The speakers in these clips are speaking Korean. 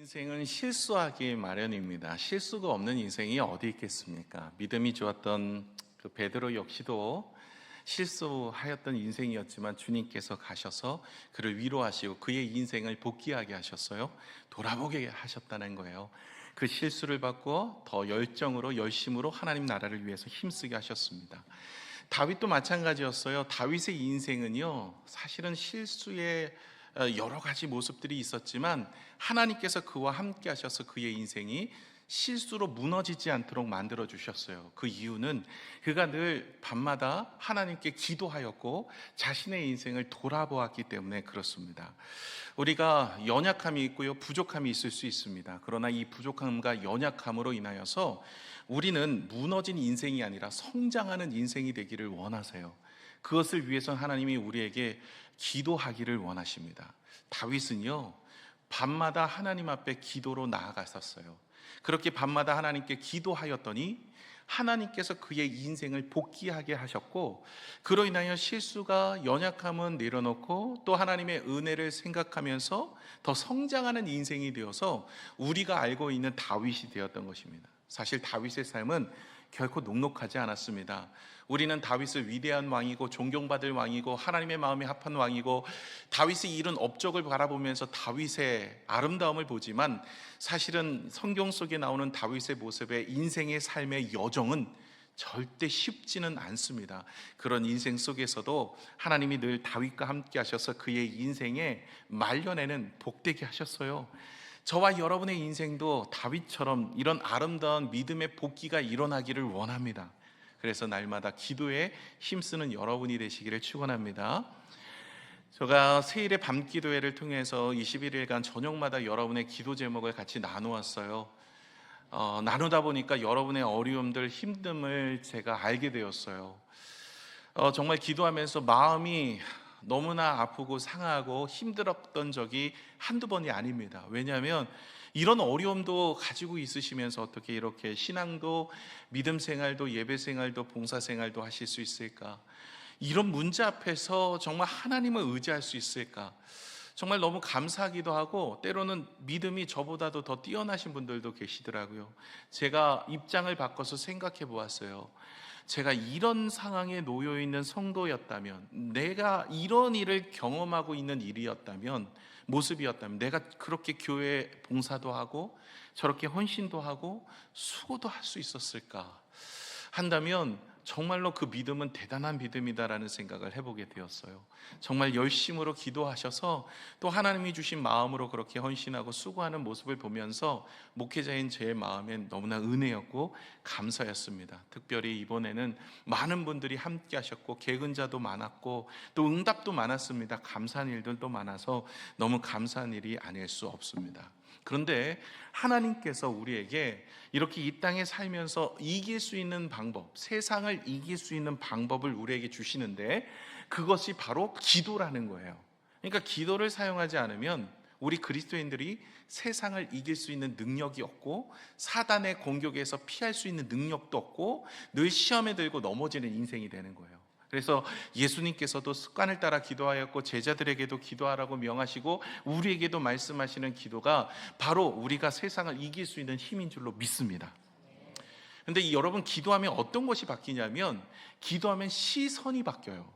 인생은 실수하기 마련입니다. 실수가 없는 인생이 어디 있겠습니까? 믿음이 좋았던 그 베드로 역시도 실수하였던 인생이었지만 주님께서 가셔서 그를 위로하시고 그의 인생을 복귀하게 하셨어요. 돌아보게 하셨다는 거예요. 그 실수를 바꾸어 더 열정으로 열심으로 하나님 나라를 위해서 힘쓰게 하셨습니다. 다윗도 마찬가지였어요. 다윗의 인생은요, 사실은 실수의 여러 가지 모습들이 있었지만 하나님께서 그와 함께 하셔서 그의 인생이 실수로 무너지지 않도록 만들어 주셨어요. 그 이유는 그가 늘 밤마다 하나님께 기도하였고 자신의 인생을 돌아보았기 때문에 그렇습니다. 우리가 연약함이 있고요, 부족함이 있을 수 있습니다. 그러나 이 부족함과 연약함으로 인하여서 우리는 무너진 인생이 아니라 성장하는 인생이 되기를 원하세요. 그것을 위해서 하나님이 우리에게 기도하기를 원하십니다. 다윗은요, 밤마다 하나님 앞에 기도로 나아갔었어요. 그렇게 밤마다 하나님께 기도하였더니 하나님께서 그의 인생을 복귀하게 하셨고, 그로 인하여 실수가 연약함은 내려놓고 또 하나님의 은혜를 생각하면서 더 성장하는 인생이 되어서 우리가 알고 있는 다윗이 되었던 것입니다. 사실 다윗의 삶은 결코 녹록하지 않았습니다. 우리는 다윗을 위대한 왕이고 존경받을 왕이고 하나님의 마음에 합한 왕이고 다윗이 이룬 업적을 바라보면서 다윗의 아름다움을 보지만 사실은 성경 속에 나오는 다윗의 모습의 인생의 삶의 여정은 절대 쉽지는 않습니다. 그런 인생 속에서도 하나님이 늘 다윗과 함께 하셔서 그의 인생의 말년에는 복되게 하셨어요. 저와 여러분의 인생도 다윗처럼 이런 아름다운 믿음의 복귀가 일어나기를 원합니다. 그래서 날마다 기도에 힘쓰는 여러분이 되시기를 축원합니다. 제가 세일의 밤기도회를 통해서 21일간 저녁마다 여러분의 기도 제목을 같이 나누었어요. 나누다 보니까 여러분의 어려움들, 힘듦을 제가 알게 되었어요. 정말 기도하면서 마음이 너무나 아프고 상하고 힘들었던 적이 한두 번이 아닙니다. 왜냐하면 이런 어려움도 가지고 있으시면서 어떻게 이렇게 신앙도 믿음 생활도 예배 생활도 봉사 생활도 하실 수 있을까? 이런 문제 앞에서 정말 하나님을 의지할 수 있을까? 정말 너무 감사하기도 하고 때로는 믿음이 저보다도 더 뛰어나신 분들도 계시더라고요. 제가 입장을 바꿔서 생각해 보았어요. 제가 이런 상황에 놓여 있는 성도였다면, 내가 이런 일을 경험하고 있는 일이었다면, 모습이었다면, 내가 그렇게 교회 봉사도 하고 저렇게 헌신도 하고 수고도 할 수 있었을까 한다면 정말로 그 믿음은 대단한 믿음이다라는 생각을 해보게 되었어요. 정말 열심으로 기도하셔서 또 하나님이 주신 마음으로 그렇게 헌신하고 수고하는 모습을 보면서 목회자인 제 마음엔 너무나 은혜였고 감사였습니다. 특별히 이번에는 많은 분들이 함께 하셨고 개근자도 많았고 또 응답도 많았습니다. 감사한 일들도 많아서 너무 감사한 일이 아닐 수 없습니다. 그런데 하나님께서 우리에게 이렇게 이 땅에 살면서 이길 수 있는 방법, 세상을 이길 수 있는 방법을 우리에게 주시는데 그것이 바로 기도라는 거예요. 그러니까 기도를 사용하지 않으면 우리 그리스도인들이 세상을 이길 수 있는 능력이 없고 사단의 공격에서 피할 수 있는 능력도 없고 늘 시험에 들고 넘어지는 인생이 되는 거예요. 그래서 예수님께서도 습관을 따라 기도하였고 제자들에게도 기도하라고 명하시고 우리에게도 말씀하시는 기도가 바로 우리가 세상을 이길 수 있는 힘인 줄로 믿습니다. 그런데 여러분, 기도하면 어떤 것이 바뀌냐면 기도하면 시선이 바뀌어요.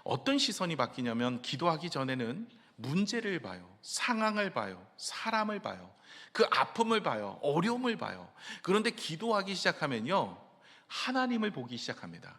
어떤 시선이 바뀌냐면 기도하기 전에는 문제를 봐요, 상황을 봐요, 사람을 봐요, 그 아픔을 봐요, 어려움을 봐요. 그런데 기도하기 시작하면요, 하나님을 보기 시작합니다.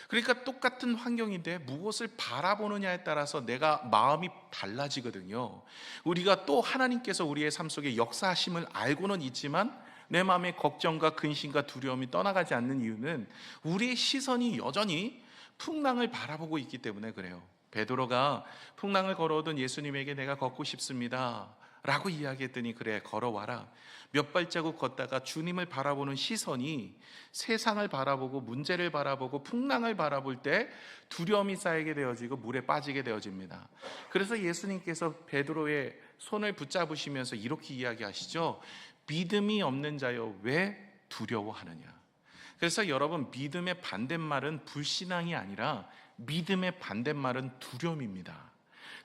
그러니까 똑같은 환경인데 무엇을 바라보느냐에 따라서 내가 마음이 달라지거든요. 우리가 또 하나님께서 우리의 삶 속에 역사하심을 알고는 있지만 내 마음의 걱정과 근심과 두려움이 떠나가지 않는 이유는 우리의 시선이 여전히 풍랑을 바라보고 있기 때문에 그래요. 베드로가 풍랑을 걸어오던 예수님에게 내가 걷고 싶습니다 라고 이야기했더니 그래, 걸어와라. 몇 발자국 걷다가 주님을 바라보는 시선이 세상을 바라보고 문제를 바라보고 풍랑을 바라볼 때 두려움이 쌓이게 되어지고 물에 빠지게 되어집니다. 그래서 예수님께서 베드로의 손을 붙잡으시면서 이렇게 이야기하시죠. 믿음이 없는 자여 왜 두려워하느냐. 그래서 여러분, 믿음의 반대말은 불신앙이 아니라 믿음의 반대말은 두려움입니다.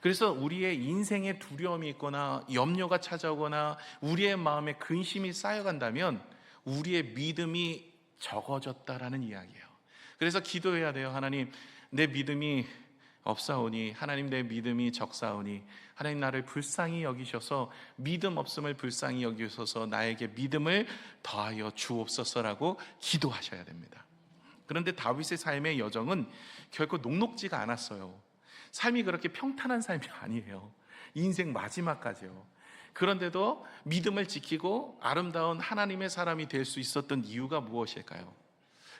그래서 우리의 인생에 두려움이 있거나 염려가 찾아오거나 우리의 마음에 근심이 쌓여간다면 우리의 믿음이 적어졌다라는 이야기예요. 그래서 기도해야 돼요. 하나님, 내 믿음이 없사오니, 하나님 내 믿음이 적사오니, 하나님 나를 불쌍히 여기셔서 믿음 없음을 불쌍히 여기셔서 나에게 믿음을 더하여 주옵소서라고 기도하셔야 됩니다. 그런데 다윗의 삶의 여정은 결코 녹록지가 않았어요. 삶이 그렇게 평탄한 삶이 아니에요. 인생 마지막까지요. 그런데도 믿음을 지키고 아름다운 하나님의 사람이 될 수 있었던 이유가 무엇일까요?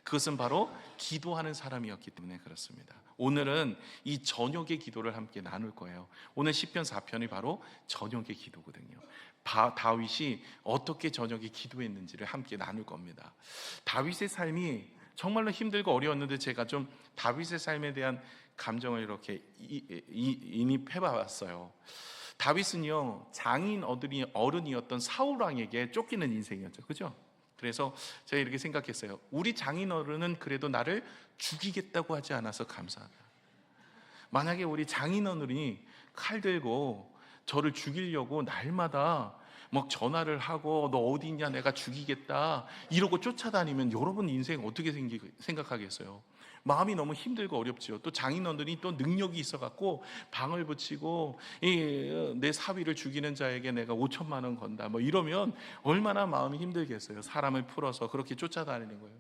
그것은 바로 기도하는 사람이었기 때문에 그렇습니다. 오늘은 이 저녁의 기도를 함께 나눌 거예요. 오늘 시편 4편이 바로 저녁의 기도거든요. 다윗이 어떻게 저녁에 기도했는지를 함께 나눌 겁니다. 다윗의 삶이 정말로 힘들고 어려웠는데 제가 좀 다윗의 삶에 대한 감정을 이렇게 인입해 봤어요. 다윗은요, 장인 어른이었던 사울 왕에게 쫓기는 인생이었죠. 그죠? 그래서 제가 이렇게 생각했어요. 우리 장인 어른은 그래도 나를 죽이겠다고 하지 않아서 감사하다. 만약에 우리 장인 어른이 칼 들고 저를 죽이려고 날마다 막 전화를 하고 너 어디 있냐 내가 죽이겠다 이러고 쫓아다니면 여러분 인생 어떻게 생각하겠어요? 마음이 너무 힘들고 어렵지요. 또 장인어른이 또 능력이 있어갖고 방을 붙이고 내 사위를 죽이는 자에게 내가 5천만 원 건다 뭐 이러면 얼마나 마음이 힘들겠어요. 사람을 풀어서 그렇게 쫓아다니는 거예요.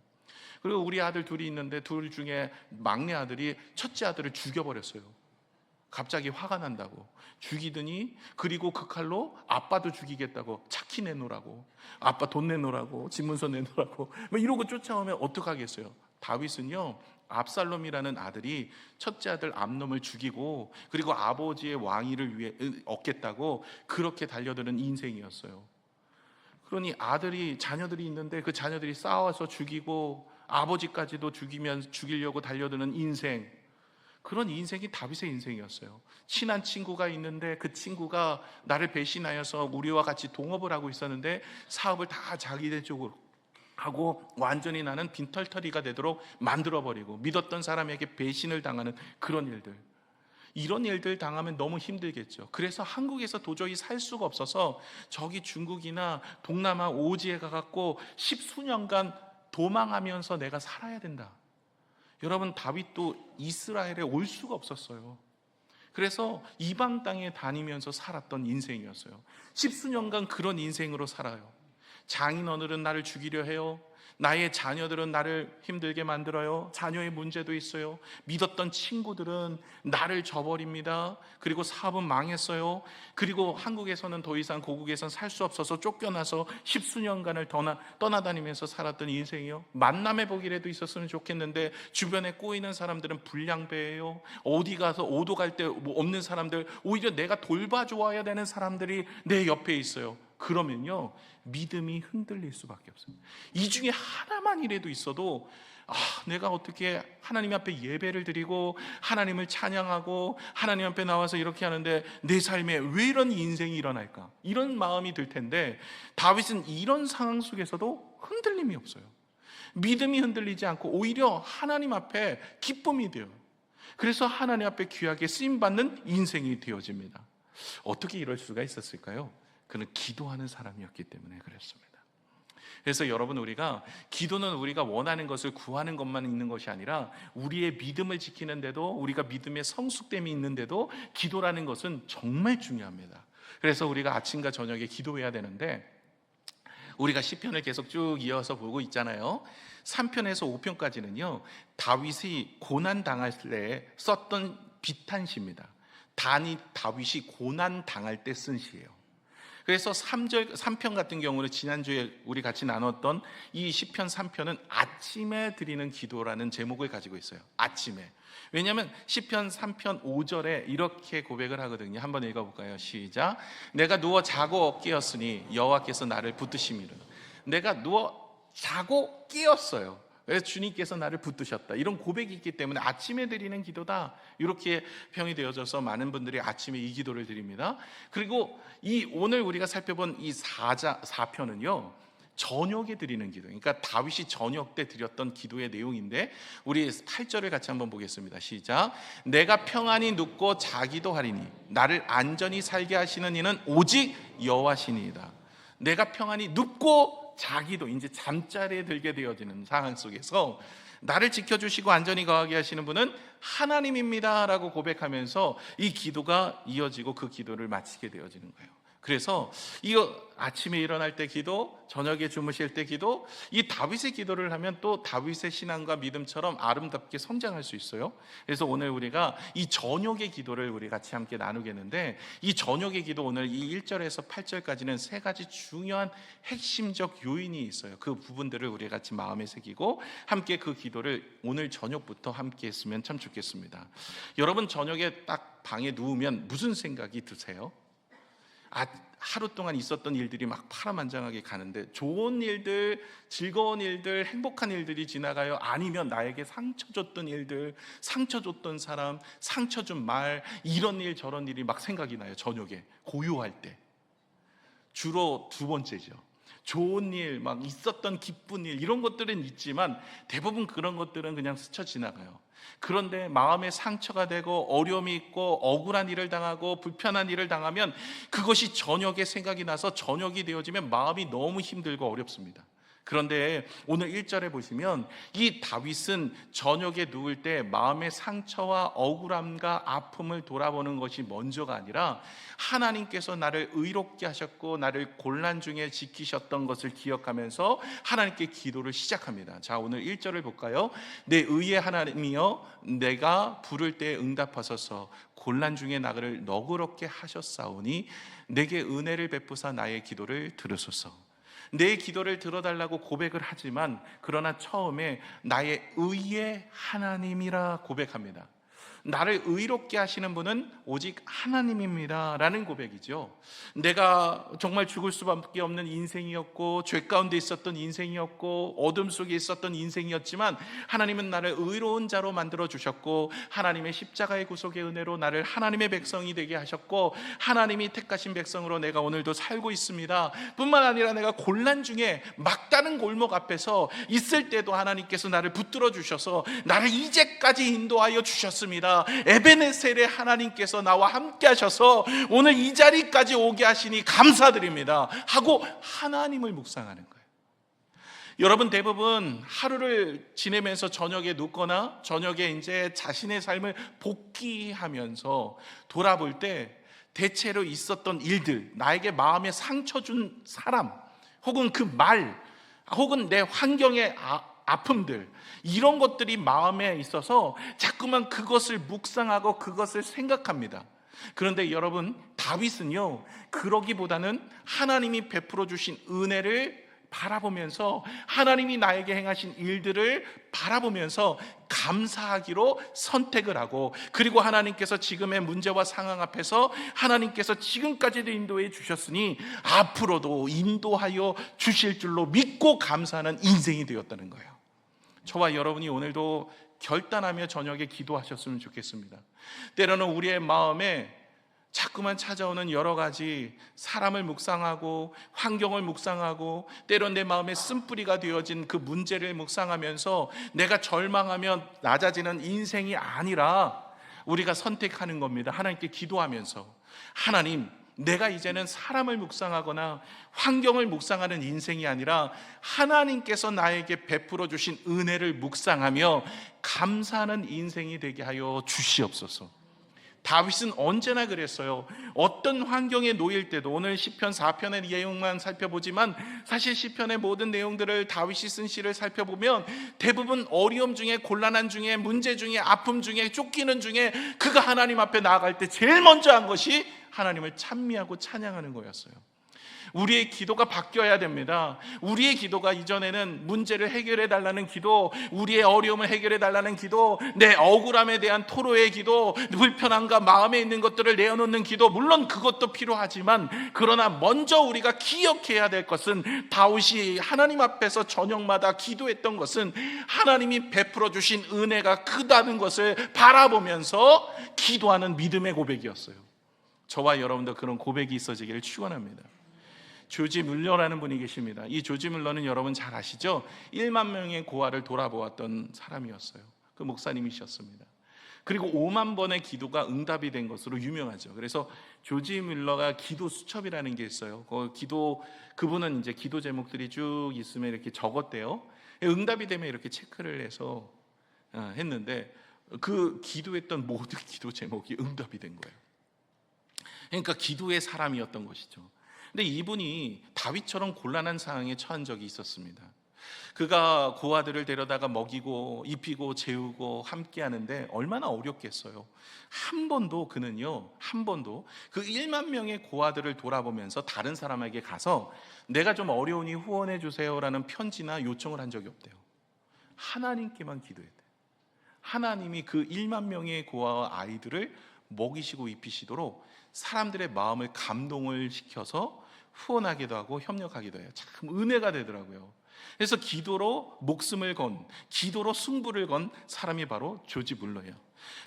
그리고 우리 아들 둘이 있는데 둘 중에 막내 아들이 첫째 아들을 죽여버렸어요. 갑자기 화가 난다고 죽이더니, 그리고 그 칼로 아빠도 죽이겠다고 차키 내놓으라고, 아빠 돈 내놓으라고, 집문서 내놓으라고 뭐 이러고 쫓아오면 어떡하겠어요. 다윗은요, 압살롬이라는 아들이 첫째 아들 암놈을 죽이고 그리고 아버지의 왕위를 위해 얻겠다고 그렇게 달려드는 인생이었어요. 그러니 자녀들이 있는데 그 자녀들이 싸워서 죽이고 아버지까지도 죽이려고 달려드는 인생, 그런 인생이 다윗의 인생이었어요. 친한 친구가 있는데 그 친구가 나를 배신하여서 우리와 같이 동업을 하고 있었는데 사업을 다 자기들 쪽으로 하고 완전히 나는 빈털터리가 되도록 만들어버리고 믿었던 사람에게 배신을 당하는 그런 일들, 이런 일들 당하면 너무 힘들겠죠. 그래서 한국에서 도저히 살 수가 없어서 저기 중국이나 동남아 오지에 가갖고 10수년간 도망하면서 내가 살아야 된다. 여러분, 다윗도 이스라엘에 올 수가 없었어요. 그래서 이방 땅에 다니면서 살았던 인생이었어요. 10수년간 그런 인생으로 살아요. 장인어른은 나를 죽이려 해요. 나의 자녀들은 나를 힘들게 만들어요. 자녀의 문제도 있어요. 믿었던 친구들은 나를 저버립니다. 그리고 사업은 망했어요. 그리고 한국에서는 더 이상 고국에선 살 수 없어서 쫓겨나서 10수년간을 떠나다니면서 살았던 인생이요. 만남의 복이라도 있었으면 좋겠는데 주변에 꼬이는 사람들은 불량배예요. 어디 가서 오도 갈 데 없는 사람들, 오히려 내가 돌봐줘야 되는 사람들이 내 옆에 있어요. 그러면요, 믿음이 흔들릴 수밖에 없어요. 이 중에 하나만이라도 있어도 내가 어떻게 하나님 앞에 예배를 드리고 하나님을 찬양하고 하나님 앞에 나와서 이렇게 하는데 내 삶에 왜 이런 인생이 일어날까, 이런 마음이 들 텐데, 다윗은 이런 상황 속에서도 흔들림이 없어요. 믿음이 흔들리지 않고 오히려 하나님 앞에 기쁨이 돼요. 그래서 하나님 앞에 귀하게 쓰임받는 인생이 되어집니다. 어떻게 이럴 수가 있었을까요? 그는 기도하는 사람이었기 때문에 그랬습니다. 그래서 여러분, 기도는 우리가 원하는 것을 구하는 것만 있는 것이 아니라 우리의 믿음을 지키는데도, 우리가 믿음의 성숙됨이 있는데도 기도라는 것은 정말 중요합니다. 그래서 우리가 아침과 저녁에 기도해야 되는데, 우리가 시편을 계속 쭉 이어서 보고 있잖아요. 3편에서 5편까지는요 다윗이 고난 당할 때 썼던 비탄시입니다. 다윗이 고난 당할 때 쓴 시예요. 그래서 3편 같은 경우는 지난주에 우리 같이 나눴던 이 시편 3편은 아침에 드리는 기도라는 제목을 가지고 있어요. 아침에. 왜냐하면 시편 3편 5절에 이렇게 고백을 하거든요. 한번 읽어볼까요? 시작. 내가 누워 자고 깨었으니 여호와께서 나를 붙드심이라. 내가 누워 자고 깨었어요. 그래서 주님께서 나를 붙드셨다, 이런 고백이 있기 때문에 아침에 드리는 기도다, 이렇게 평이 되어져서 많은 분들이 아침에 이 기도를 드립니다. 그리고 오늘 우리가 살펴본 이 4편은요 저녁에 드리는 기도. 그러니까 다윗이 저녁 때 드렸던 기도의 내용인데 우리 8절을 같이 한번 보겠습니다. 시작. 내가 평안히 눕고 자기도 하리니 나를 안전히 살게 하시는 이는 오직 여호와시니이다. 내가 평안히 눕고 자기도, 이제 잠자리에 들게 되어지는 상황 속에서 나를 지켜주시고 안전히 거하게 하시는 분은 하나님입니다 라고 고백하면서 이 기도가 이어지고 그 기도를 마치게 되어지는 거예요. 그래서 이거 아침에 일어날 때 기도, 저녁에 주무실 때 기도, 이 다윗의 기도를 하면 또 다윗의 신앙과 믿음처럼 아름답게 성장할 수 있어요. 그래서 오늘 우리가 이 저녁의 기도를 우리 같이 함께 나누겠는데, 이 저녁의 기도, 오늘 이 1절에서 8절까지는 세 가지 중요한 핵심적 요인이 있어요. 그 부분들을 우리 같이 마음에 새기고 함께 그 기도를 오늘 저녁부터 함께 했으면 참 좋겠습니다. 여러분, 저녁에 딱 방에 누우면 무슨 생각이 드세요? 하루 동안 있었던 일들이 막 파란만장하게 가는데 좋은 일들, 즐거운 일들, 행복한 일들이 지나가요? 아니면 나에게 상처 줬던 일들, 상처 줬던 사람, 상처 준 말, 이런 일 저런 일이 막 생각이 나요. 저녁에 고요할 때. 주로 두 번째죠. 좋은 일, 막 있었던 기쁜 일, 이런 것들은 있지만 대부분 그런 것들은 그냥 스쳐 지나가요. 그런데 마음에 상처가 되고 어려움이 있고 억울한 일을 당하고 불편한 일을 당하면 그것이 저녁에 생각이 나서 저녁이 되어지면 마음이 너무 힘들고 어렵습니다. 그런데 오늘 1절에 보시면 이 다윗은 저녁에 누울 때 마음의 상처와 억울함과 아픔을 돌아보는 것이 먼저가 아니라 하나님께서 나를 의롭게 하셨고 나를 곤란 중에 지키셨던 것을 기억하면서 하나님께 기도를 시작합니다. 자, 오늘 1절을 볼까요? 내 의의 하나님이여 내가 부를 때 응답하소서. 곤란 중에 나를 너그럽게 하셨사오니 내게 은혜를 베푸사 나의 기도를 들으소서. 내 기도를 들어달라고 고백을 하지만 그러나 처음에 나의 의의 하나님이라 고백합니다. 나를 의롭게 하시는 분은 오직 하나님입니다 라는 고백이죠. 내가 정말 죽을 수밖에 없는 인생이었고 죄 가운데 있었던 인생이었고 어둠 속에 있었던 인생이었지만 하나님은 나를 의로운 자로 만들어 주셨고 하나님의 십자가의 구속의 은혜로 나를 하나님의 백성이 되게 하셨고 하나님이 택하신 백성으로 내가 오늘도 살고 있습니다. 뿐만 아니라 내가 곤란 중에 막다른 골목 앞에서 있을 때도 하나님께서 나를 붙들어 주셔서 나를 이제까지 인도하여 주셨습니다. 에베네셀의 하나님께서 나와 함께 하셔서 오늘 이 자리까지 오게 하시니 감사드립니다 하고 하나님을 묵상하는 거예요. 여러분, 대부분 하루를 지내면서 저녁에 눕거나 저녁에 이제 자신의 삶을 복귀하면서 돌아볼 때 대체로 있었던 일들, 나에게 마음에 상처 준 사람 혹은 그 말 혹은 내 환경의 아픔들, 이런 것들이 마음에 있어서 자꾸만 그것을 묵상하고 그것을 생각합니다. 그런데 여러분, 다윗은요 그러기보다는 하나님이 베풀어 주신 은혜를 바라보면서 하나님이 나에게 행하신 일들을 바라보면서 감사하기로 선택을 하고, 그리고 하나님께서 지금의 문제와 상황 앞에서 하나님께서 지금까지도 인도해 주셨으니 앞으로도 인도하여 주실 줄로 믿고 감사하는 인생이 되었다는 거예요. 저와 여러분이 오늘도 결단하며 저녁에 기도하셨으면 좋겠습니다. 때로는 우리의 마음에 자꾸만 찾아오는 여러 가지 사람을 묵상하고 환경을 묵상하고 때론 내 마음에 쓴뿌리가 되어진 그 문제를 묵상하면서 내가 절망하며 낮아지는 인생이 아니라 우리가 선택하는 겁니다. 하나님께 기도하면서, 하나님, 내가 이제는 사람을 묵상하거나 환경을 묵상하는 인생이 아니라 하나님께서 나에게 베풀어 주신 은혜를 묵상하며 감사하는 인생이 되게 하여 주시옵소서. 다윗은 언제나 그랬어요. 어떤 환경에 놓일 때도, 오늘 시편 4편의 내용만 살펴보지만 사실 시편의 모든 내용들을 다윗이 쓴 시를 살펴보면 대부분 어려움 중에, 곤란한 중에, 문제 중에, 아픔 중에, 쫓기는 중에 그가 하나님 앞에 나아갈 때 제일 먼저 한 것이 하나님을 찬미하고 찬양하는 거였어요. 우리의 기도가 바뀌어야 됩니다. 우리의 기도가 이전에는 문제를 해결해 달라는 기도, 우리의 어려움을 해결해 달라는 기도, 내 억울함에 대한 토로의 기도, 불편함과 마음에 있는 것들을 내어놓는 기도, 물론 그것도 필요하지만 그러나 먼저 우리가 기억해야 될 것은 다윗이 하나님 앞에서 저녁마다 기도했던 것은 하나님이 베풀어 주신 은혜가 크다는 것을 바라보면서 기도하는 믿음의 고백이었어요. 저와 여러분도 그런 고백이 있어지기를 축원합니다. 조지 뮬러라는 분이 계십니다. 이 조지 뮬러는 여러분 잘 아시죠? 1만 명의 고아를 돌아보았던 사람이었어요. 그 목사님이셨습니다. 그리고 5만 번의 기도가 응답이 된 것으로 유명하죠. 그래서 조지 뮬러가 기도 수첩이라는 게 있어요. 그분은 이제 기도 제목들이 쭉 있으면 이렇게 적었대요. 응답이 되면 이렇게 체크를 해서 했는데, 그 기도했던 모든 기도 제목이 응답이 된 거예요. 그러니까 기도의 사람이었던 것이죠. 근데 이분이 다윗처럼 곤란한 상황에 처한 적이 있었습니다. 그가 고아들을 데려다가 먹이고 입히고 재우고 함께 하는데 얼마나 어렵겠어요. 한 번도 그 1만 명의 고아들을 돌아보면서 다른 사람에게 가서 내가 좀 어려우니 후원해 주세요라는 편지나 요청을 한 적이 없대요. 하나님께만 기도했대요. 하나님이 그 1만 명의 고아와 아이들을 먹이시고 입히시도록 사람들의 마음을 감동을 시켜서 후원하기도 하고 협력하기도 해요. 참 은혜가 되더라고요. 그래서 기도로 목숨을 건, 기도로 승부를 건 사람이 바로 조지 뮬러예요.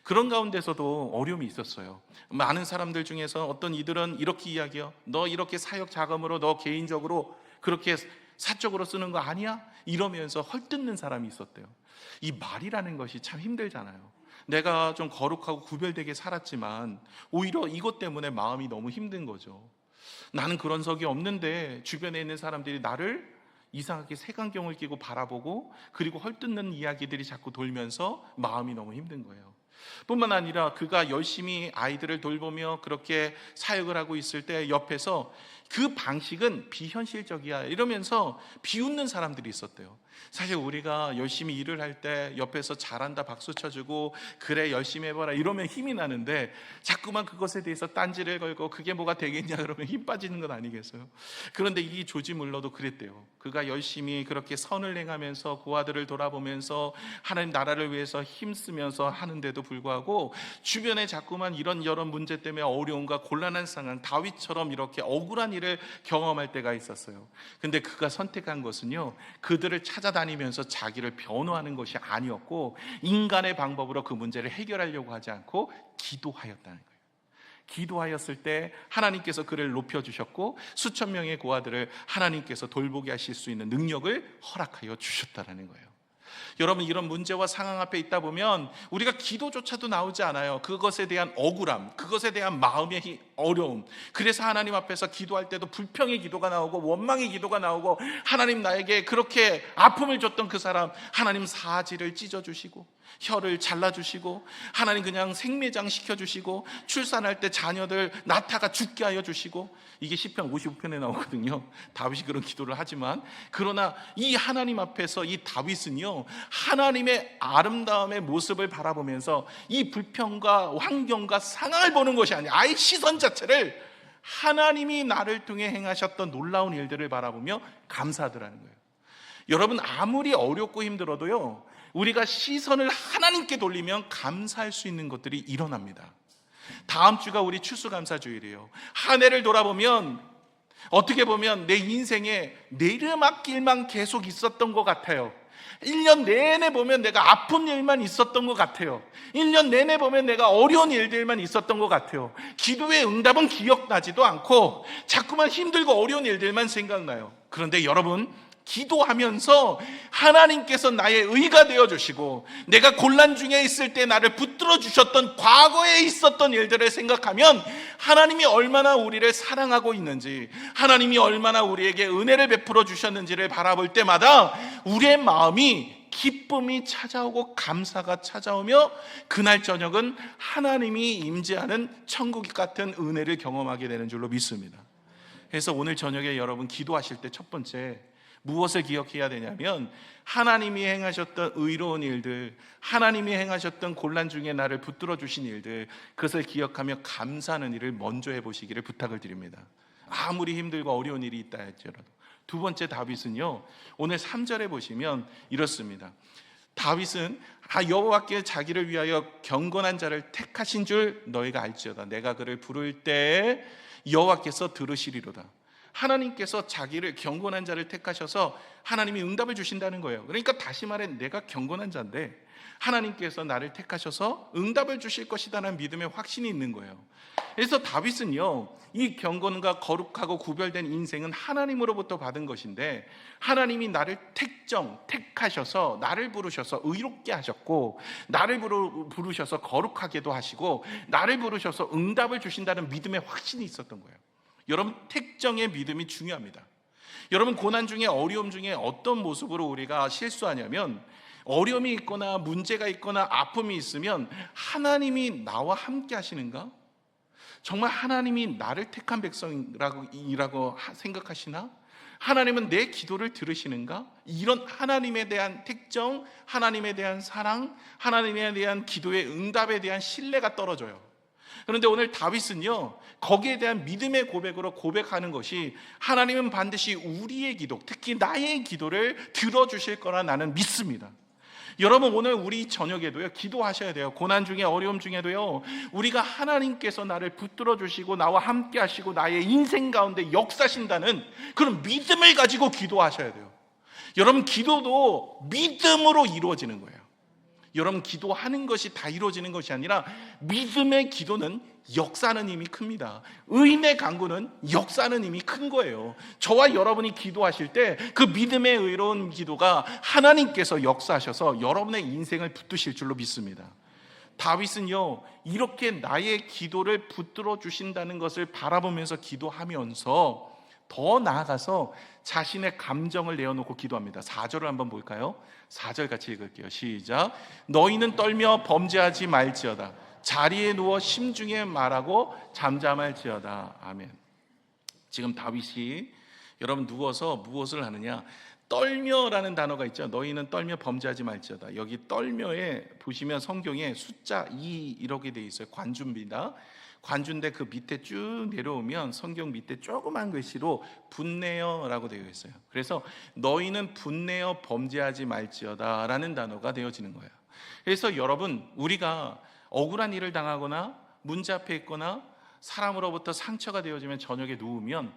그런 가운데서도 어려움이 있었어요. 많은 사람들 중에서 어떤 이들은 이렇게 이야기해요. 너 이렇게 사역 자금으로 너 개인적으로 그렇게 사적으로 쓰는 거 아니야? 이러면서 헐뜯는 사람이 있었대요. 이 말이라는 것이 참 힘들잖아요. 내가 좀 거룩하고 구별되게 살았지만 오히려 이것 때문에 마음이 너무 힘든 거죠. 나는 그런 적이 없는데 주변에 있는 사람들이 나를 이상하게 색안경을 끼고 바라보고 그리고 헐뜯는 이야기들이 자꾸 돌면서 마음이 너무 힘든 거예요. 뿐만 아니라 그가 열심히 아이들을 돌보며 그렇게 사역을 하고 있을 때 옆에서 그 방식은 비현실적이야 이러면서 비웃는 사람들이 있었대요. 사실 우리가 열심히 일을 할 때 옆에서 잘한다 박수 쳐주고 그래 열심히 해봐라 이러면 힘이 나는데 자꾸만 그것에 대해서 딴지를 걸고 그게 뭐가 되겠냐 그러면 힘 빠지는 건 아니겠어요? 그런데 이 조지 뮬러도 그랬대요. 그가 열심히 그렇게 선을 행하면서 고아들을 돌아보면서 하나님 나라를 위해서 힘쓰면서 하는데도 불구하고 주변에 자꾸만 이런 여러 문제 때문에 어려움과 곤란한 상황, 다윗처럼 이렇게 억울한 일을 경험할 때가 있었어요. 근데 그가 선택한 것은요, 그들을 찾아다니면서 자기를 변호하는 것이 아니었고 인간의 방법으로 그 문제를 해결하려고 하지 않고 기도하였다는 거예요. 기도하였을 때 하나님께서 그를 높여주셨고 수천 명의 고아들을 하나님께서 돌보게 하실 수 있는 능력을 허락하여 주셨다는 거예요. 여러분, 이런 문제와 상황 앞에 있다 보면 우리가 기도조차도 나오지 않아요. 그것에 대한 억울함, 그것에 대한 마음의 어려움, 그래서 하나님 앞에서 기도할 때도 불평의 기도가 나오고 원망의 기도가 나오고 하나님 나에게 그렇게 아픔을 줬던 그 사람 하나님 사지를 찢어주시고 혀를 잘라주시고 하나님 그냥 생매장 시켜주시고 출산할 때 자녀들 낳다가 죽게 하여 주시고, 이게 시편 55편에 나오거든요. 다윗이 그런 기도를 하지만, 그러나 이 하나님 앞에서 이 다윗은요 하나님의 아름다움의 모습을 바라보면서 이 불평과 환경과 상황을 보는 것이 아니라 아예 시선 자체를 하나님이 나를 통해 행하셨던 놀라운 일들을 바라보며 감사하더라는 거예요. 여러분, 아무리 어렵고 힘들어도요 우리가 시선을 하나님께 돌리면 감사할 수 있는 것들이 일어납니다. 다음 주가 우리 추수감사주일이에요. 한 해를 돌아보면 어떻게 보면 내 인생에 내리막길만 계속 있었던 것 같아요. 1년 내내 보면 내가 아픈 일만 있었던 것 같아요. 1년 내내 보면 내가 어려운 일들만 있었던 것 같아요. 기도의 응답은 기억나지도 않고 자꾸만 힘들고 어려운 일들만 생각나요. 그런데 여러분, 기도하면서 하나님께서 나의 의가 되어주시고 내가 곤란 중에 있을 때 나를 붙들어 주셨던 과거에 있었던 일들을 생각하면 하나님이 얼마나 우리를 사랑하고 있는지, 하나님이 얼마나 우리에게 은혜를 베풀어 주셨는지를 바라볼 때마다 우리의 마음이 기쁨이 찾아오고 감사가 찾아오며 그날 저녁은 하나님이 임재하는 천국 같은 은혜를 경험하게 되는 줄로 믿습니다. 그래서 오늘 저녁에 여러분 기도하실 때 첫 번째 무엇을 기억해야 되냐면, 하나님이 행하셨던 의로운 일들, 하나님이 행하셨던 곤란 중에 나를 붙들어 주신 일들, 그것을 기억하며 감사하는 일을 먼저 해보시기를 부탁을 드립니다. 아무리 힘들고 어려운 일이 있다 할지라도. 두 번째 다윗은요, 오늘 3절에 보시면 이렇습니다. 다윗은 여호와께 자기를 위하여 경건한 자를 택하신 줄 너희가 알지어다. 내가 그를 부를 때에 여호와께서 들으시리로다. 하나님께서 자기를 경건한 자를 택하셔서 하나님이 응답을 주신다는 거예요. 그러니까 다시 말해 내가 경건한 자인데 하나님께서 나를 택하셔서 응답을 주실 것이다라는 믿음의 확신이 있는 거예요. 그래서 다윗은요, 이 경건과 거룩하고 구별된 인생은 하나님으로부터 받은 것인데 하나님이 나를 택하셔서 나를 부르셔서 의롭게 하셨고 나를 부르셔서 거룩하게도 하시고 나를 부르셔서 응답을 주신다는 믿음의 확신이 있었던 거예요. 여러분, 택정의 믿음이 중요합니다. 여러분, 고난 중에 어려움 중에 어떤 모습으로 우리가 실수하냐면 어려움이 있거나 문제가 있거나 아픔이 있으면 하나님이 나와 함께 하시는가? 정말 하나님이 나를 택한 백성이라고 생각하시나? 하나님은 내 기도를 들으시는가? 이런 하나님에 대한 택정, 하나님에 대한 사랑, 하나님에 대한 기도의 응답에 대한 신뢰가 떨어져요. 그런데 오늘 다윗은요, 거기에 대한 믿음의 고백으로 고백하는 것이 하나님은 반드시 우리의 기도, 특히 나의 기도를 들어주실 거라 나는 믿습니다. 여러분, 오늘 우리 저녁에도요, 기도하셔야 돼요. 고난 중에 어려움 중에도요, 우리가 하나님께서 나를 붙들어 주시고 나와 함께 하시고 나의 인생 가운데 역사하신다는 그런 믿음을 가지고 기도하셔야 돼요. 여러분, 기도도 믿음으로 이루어지는 거예요. 여러분, 기도하는 것이 다 이루어지는 것이 아니라 믿음의 기도는 역사하는 힘이 큽니다. 의인의 간구는 역사하는 힘이 큰 거예요. 저와 여러분이 기도하실 때 그 믿음의 의로운 기도가 하나님께서 역사하셔서 여러분의 인생을 붙드실 줄로 믿습니다. 다윗은요, 이렇게 나의 기도를 붙들어 주신다는 것을 바라보면서 기도하면서 더 나아가서 자신의 감정을 내어놓고 기도합니다. 4절을 한번 볼까요? 4절 같이 읽을게요. 시작. 너희는 떨며 범죄하지 말지어다. 자리에 누워 심중에 말하고 잠잠할지어다. 아멘. 지금 다윗이 여러분 누워서 무엇을 하느냐? 떨며라는 단어가 있죠. 너희는 떨며 범죄하지 말지어다. 여기 떨며에 보시면 성경에 숫자 2 이렇게 돼 있어요. 관주입니다. 관주인데 그 밑에 쭉 내려오면 성경 밑에 조그만 글씨로 분내어라고 되어 있어요. 그래서 너희는 분내어 범죄하지 말지어다 라는 단어가 되어지는 거예요. 그래서 여러분, 우리가 억울한 일을 당하거나 문제 앞에 있거나 사람으로부터 상처가 되어지면 저녁에 누우면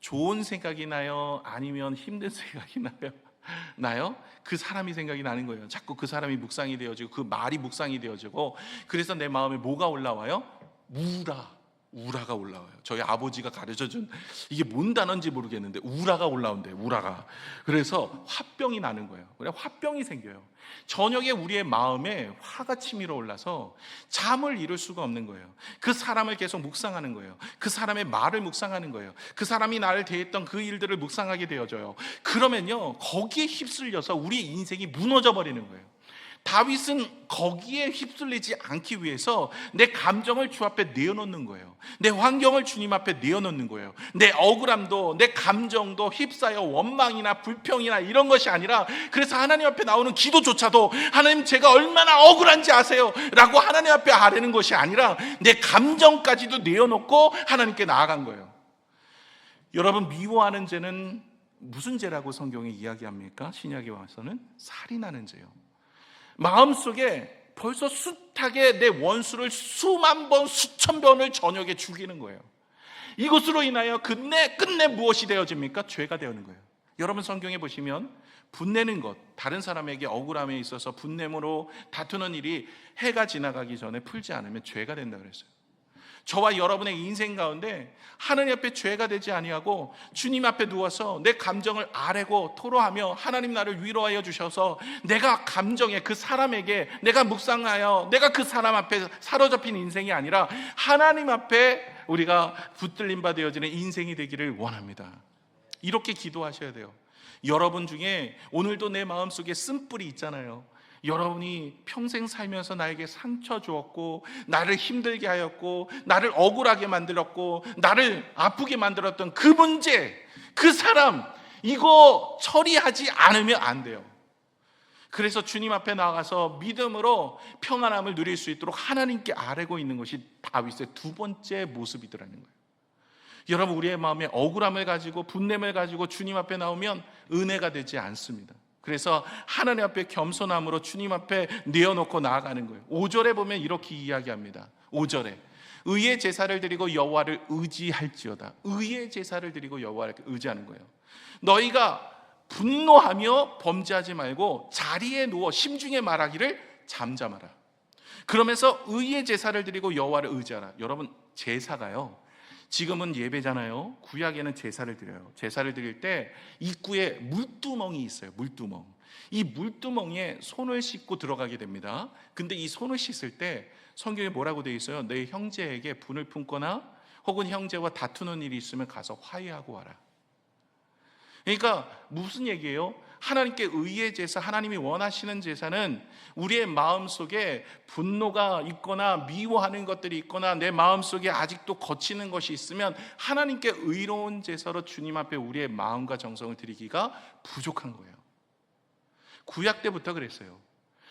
좋은 생각이 나요? 아니면 힘든 생각이 나요? 그 사람이 생각이 나는 거예요. 자꾸 그 사람이 묵상이 되어지고 그 말이 묵상이 되어지고, 그래서 내 마음에 뭐가 올라와요? 우라가 올라와요. 저희 아버지가 가르쳐준, 이게 뭔 단어인지 모르겠는데 우라가 올라온대요. 우라가. 그래서 화병이 나는 거예요. 그래, 화병이 생겨요. 저녁에 우리의 마음에 화가 치밀어 올라서 잠을 이룰 수가 없는 거예요. 그 사람을 계속 묵상하는 거예요. 그 사람의 말을 묵상하는 거예요. 그 사람이 나를 대했던 그 일들을 묵상하게 되어져요. 그러면요, 거기에 휩쓸려서 우리 인생이 무너져 버리는 거예요. 다윗은 거기에 휩쓸리지 않기 위해서 내 감정을 주 앞에 내어놓는 거예요. 내 환경을 주님 앞에 내어놓는 거예요. 내 억울함도 내 감정도 휩싸여 원망이나 불평이나 이런 것이 아니라, 그래서 하나님 앞에 나오는 기도조차도 하나님 제가 얼마나 억울한지 아세요? 라고 하나님 앞에 아뢰는 것이 아니라 내 감정까지도 내어놓고 하나님께 나아간 거예요. 여러분, 미워하는 죄는 무슨 죄라고 성경이 이야기합니까? 신약에 와서는 살인하는 죄요. 마음속에 벌써 숱하게 내 원수를 수만 번 수천 번을 저녁에 죽이는 거예요. 이것으로 인하여 끝내 무엇이 되어집니까? 죄가 되는 거예요. 여러분, 성경에 보시면 분내는 것, 다른 사람에게 억울함에 있어서 분냄으로 다투는 일이 해가 지나가기 전에 풀지 않으면 죄가 된다 그랬어요. 저와 여러분의 인생 가운데 하나님 앞에 죄가 되지 아니하고 주님 앞에 누워서 내 감정을 아뢰고 토로하며 하나님 나를 위로하여 주셔서 내가 감정에 그 사람에게 내가 묵상하여 내가 그 사람 앞에 사로잡힌 인생이 아니라 하나님 앞에 우리가 붙들림 바 되어지는 인생이 되기를 원합니다. 이렇게 기도하셔야 돼요. 여러분 중에 오늘도 내 마음속에 쓴뿌리 있잖아요. 여러분이 평생 살면서 나에게 상처 주었고 나를 힘들게 하였고 나를 억울하게 만들었고 나를 아프게 만들었던 그 문제, 그 사람, 이거 처리하지 않으면 안 돼요. 그래서 주님 앞에 나가서 믿음으로 평안함을 누릴 수 있도록 하나님께 아뢰고 있는 것이 다윗의 두 번째 모습이더라는 거예요. 여러분, 우리의 마음에 억울함을 가지고 분냄을 가지고 주님 앞에 나오면 은혜가 되지 않습니다. 그래서 하나님 앞에 겸손함으로 주님 앞에 내어놓고 나아가는 거예요. 5절에 보면 이렇게 이야기합니다. 5절에 의의 제사를 드리고 여호와를 의지할지어다. 의의 제사를 드리고 여호와를 의지하는 거예요. 너희가 분노하며 범죄하지 말고 자리에 누워 심중에 말하기를 잠잠하라. 그러면서 의의 제사를 드리고 여호와를 의지하라. 여러분, 제사가요, 지금은 예배잖아요. 구약에는 제사를 드려요. 제사를 드릴 때 입구에 물두멍이 있어요. 물두멍. 이 물두멍에 손을 씻고 들어가게 됩니다. 근데 이 손을 씻을 때 성경에 뭐라고 되어 있어요? 내 형제에게 분을 품거나 혹은 형제와 다투는 일이 있으면 가서 화해하고 와라. 그러니까 무슨 얘기예요? 하나님께 의의 제사, 하나님이 원하시는 제사는 우리의 마음속에 분노가 있거나 미워하는 것들이 있거나 내 마음속에 아직도 거치는 것이 있으면 하나님께 의로운 제사로 주님 앞에 우리의 마음과 정성을 드리기가 부족한 거예요. 구약 때부터 그랬어요.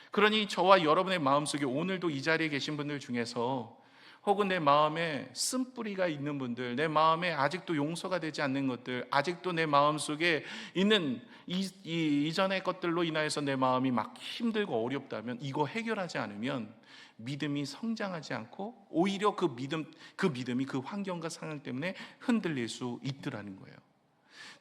그러니 저와 여러분의 마음속에 오늘도 이 자리에 계신 분들 중에서 혹은 내 마음에 쓴뿌리가 있는 분들, 내 마음에 아직도 용서가 되지 않는 것들, 아직도 내 마음속에 있는 이전의 것들로 인하여서 내 마음이 막 힘들고 어렵다면 이거 해결하지 않으면 믿음이 성장하지 않고 오히려 그 믿음이 그 환경과 상황 때문에 흔들릴 수 있더라는 거예요.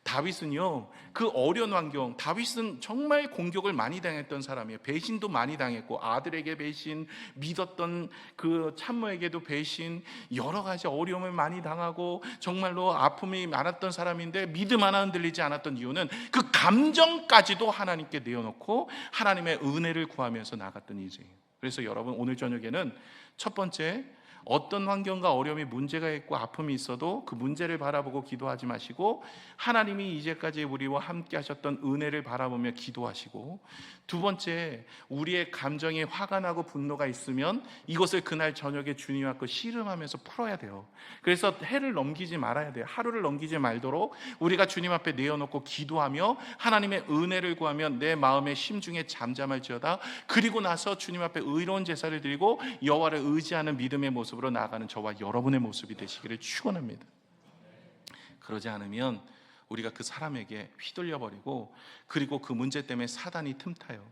다윗은요, 그 어려운 환경, 다윗은 정말 공격을 많이 당했던 사람이에요. 배신도 많이 당했고, 아들에게 배신, 믿었던 그 참모에게도 배신, 여러 가지 어려움을 많이 당하고 정말로 아픔이 많았던 사람인데 믿음 하나 흔들리지 않았던 이유는 그 감정까지도 하나님께 내어놓고 하나님의 은혜를 구하면서 나갔던 인생이에요. 그래서 여러분, 오늘 저녁에는 첫 번째, 어떤 환경과 어려움이 문제가 있고 아픔이 있어도 그 문제를 바라보고 기도하지 마시고 하나님이 이제까지 우리와 함께 하셨던 은혜를 바라보며 기도하시고, 두 번째, 우리의 감정에 화가 나고 분노가 있으면 이것을 그날 저녁에 주님 앞에 씨름하면서 풀어야 돼요. 그래서 해를 넘기지 말아야 돼요. 하루를 넘기지 말도록 우리가 주님 앞에 내어놓고 기도하며 하나님의 은혜를 구하며 내 마음의 심중에 잠잠할지어다. 그리고 나서 주님 앞에 의로운 제사를 드리고 여호와를 의지하는 믿음의 모습으로 나아가는 저와 여러분의 모습이 되시기를 축원합니다. 그러지 않으면 우리가 그 사람에게 휘둘려 버리고 그리고 그 문제 때문에 사단이 틈타요.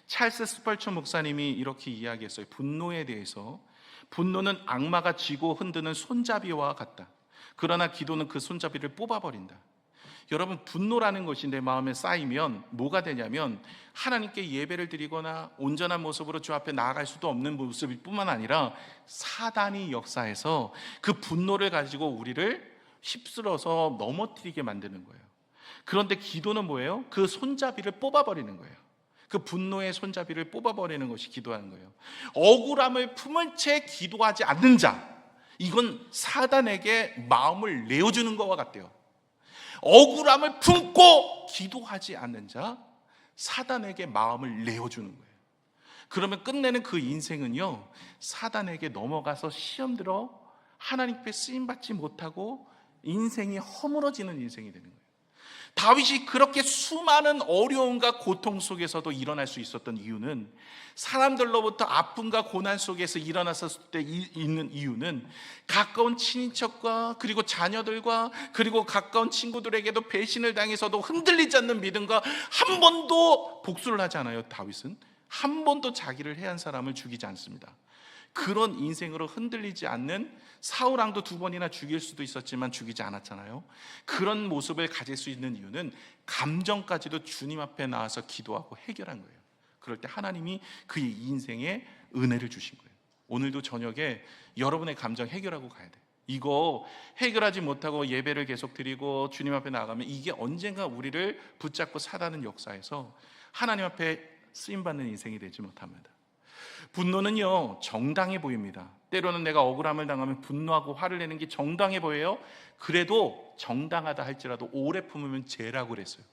찰스 스펄전 목사님이 이렇게 이야기했어요. 분노에 대해서, 분노는 악마가 쥐고 흔드는 손잡이와 같다. 그러나 기도는 그 손잡이를 뽑아버린다. 여러분, 분노라는 것이 내 마음에 쌓이면 뭐가 되냐면 하나님께 예배를 드리거나 온전한 모습으로 주 앞에 나아갈 수도 없는 모습일 뿐만 아니라 사단이 역사해서 그 분노를 가지고 우리를 휩쓸어서 넘어뜨리게 만드는 거예요. 그런데 기도는 뭐예요? 그 손잡이를 뽑아버리는 거예요. 그 분노의 손잡이를 뽑아버리는 것이 기도하는 거예요. 억울함을 품은 채 기도하지 않는 자, 이건 사단에게 마음을 내어주는 것과 같대요. 억울함을 품고 기도하지 않는 자, 사단에게 마음을 내어주는 거예요. 그러면 끝내는 그 인생은요, 사단에게 넘어가서 시험 들어 하나님께 쓰임받지 못하고 인생이 허물어지는 인생이 되는 거예요. 다윗이 그렇게 수많은 어려움과 고통 속에서도 일어날 수 있었던 이유는, 사람들로부터 아픔과 고난 속에서 일어났을 때 있는 이유는 가까운 친인척과 그리고 자녀들과 그리고 가까운 친구들에게도 배신을 당해서도 흔들리지 않는 믿음과 한 번도 복수를 하지 않아요. 다윗은 한 번도 자기를 해한 사람을 죽이지 않습니다. 그런 인생으로 흔들리지 않는, 사울왕도 2번이나 죽일 수도 있었지만 죽이지 않았잖아요. 그런 모습을 가질 수 있는 이유는 감정까지도 주님 앞에 나와서 기도하고 해결한 거예요. 그럴 때 하나님이 그의 인생에 은혜를 주신 거예요. 오늘도 저녁에 여러분의 감정 해결하고 가야 돼요. 이거 해결하지 못하고 예배를 계속 드리고 주님 앞에 나가면 이게 언젠가 우리를 붙잡고 사다는 역사에서 하나님 앞에 쓰임받는 인생이 되지 못합니다. 분노는요, 정당해 보입니다. 때로는 내가 억울함을 당하면 분노하고 화를 내는 게 정당해 보여요. 그래도 정당하다 할지라도 오래 품으면 죄라고 그랬어요.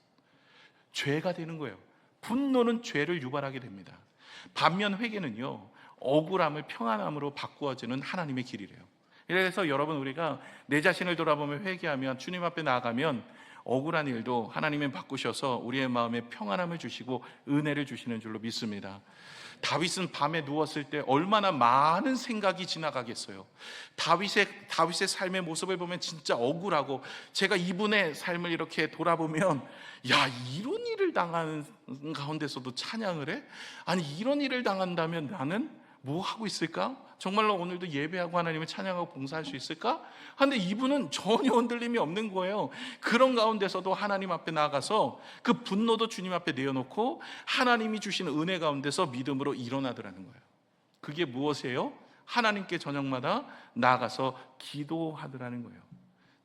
죄가 되는 거예요. 분노는 죄를 유발하게 됩니다. 반면 회개는요, 억울함을 평안함으로 바꾸어지는 하나님의 길이래요. 그래서 여러분, 우리가 내 자신을 돌아보며 회개하면, 주님 앞에 나아가면 억울한 일도 하나님이 바꾸셔서 우리의 마음에 평안함을 주시고 은혜를 주시는 줄로 믿습니다. 다윗은 밤에 누웠을 때 얼마나 많은 생각이 지나가겠어요. 다윗의 삶의 모습을 보면 진짜 억울하고, 제가 이분의 삶을 이렇게 돌아보면, 야, 이런 일을 당하는 가운데서도 찬양을 해? 아니, 이런 일을 당한다면 나는 뭐 하고 있을까? 정말로 오늘도 예배하고 하나님을 찬양하고 봉사할 수 있을까? 근데 이분은 전혀 흔들림이 없는 거예요. 그런 가운데서도 하나님 앞에 나가서 그 분노도 주님 앞에 내어놓고 하나님이 주시는 은혜 가운데서 믿음으로 일어나더라는 거예요. 그게 무엇이에요? 하나님께 저녁마다 나가서 기도하더라는 거예요.